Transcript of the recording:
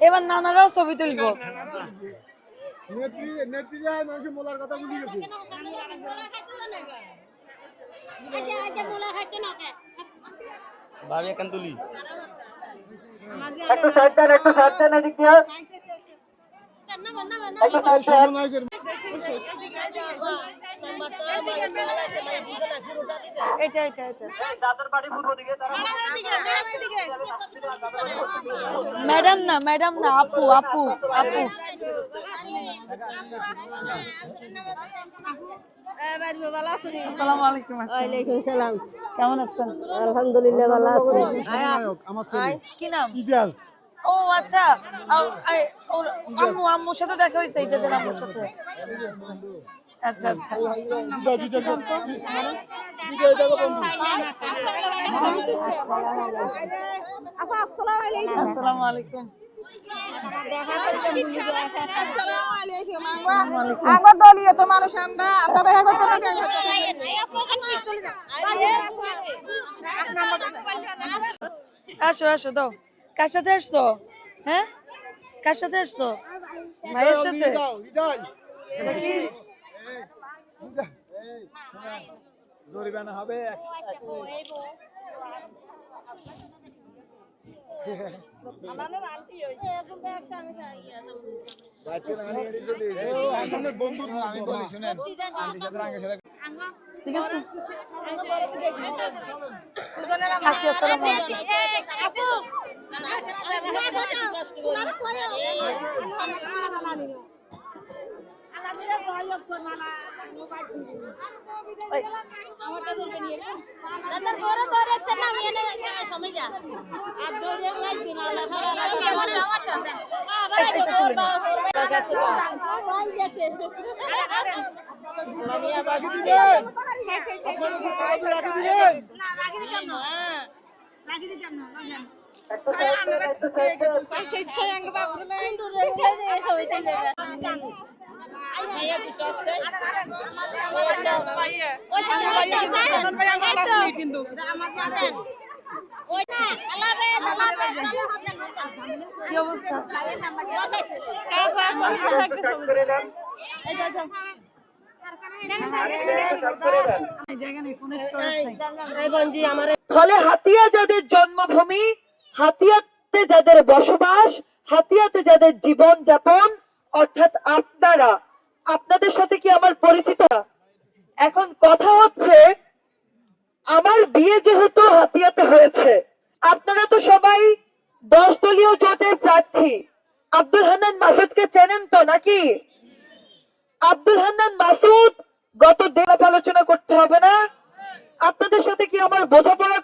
এবার নানারাও ছবি তুলবো। একটু সাইড দেন, একটু সাইড দেন, এদিক দিয়ে একটু সাইড দেন। ম্যাডাম না, ম্যাডাম না, আপু আপু আপু। আসসালামু আলাইকুম। ওয়ালাইকুম সালাম। কেমন আছেন? আলহামদুলিল্লাহ ভালো আছি। কি নাম? ইজাজ। ও আচ্ছা, আম্মু আম্মুর সাথে দেখা হয়েছে, ইজাজের আম্মুর সাথে। আচ্ছা আচ্ছা। আসসালামু আলাইকুম। আমার দলীয় তো মানুষ আমরা দেখা করতে আসো আসো, দাও। কার সাথে আসছো? হ্যাঁ, কার সাথে আসছো? ভাইয়ের সাথে। দেখি জরিমানা হবে। ঠিক আছে, আসি। আসসালামু আলাইকুম। কি অবস্থা? ফলে হাতিয়া যাদের জন্মভূমি, হাতিয়াতে যাদের বসবাস, হাতিয়াতে যাদের জীবন যাপন, অর্থাৎ আপনারা, আপনাদের সাথে কি আমার পরিচিত? এখন কথা হচ্ছে, আমার বিয়ে যেহেতু হাতিয়াতে হয়েছে, আপনারা তো সবাই 10 দলীয় জোটের প্রার্থী। আব্দুল হান্নান মাসুদকে চেনেন তো নাকি? আব্দুল হান্নান মাসুদ গত আলোচনা করতে হবে না। আপনাদের সাথে কি আমার বোঝাপড়া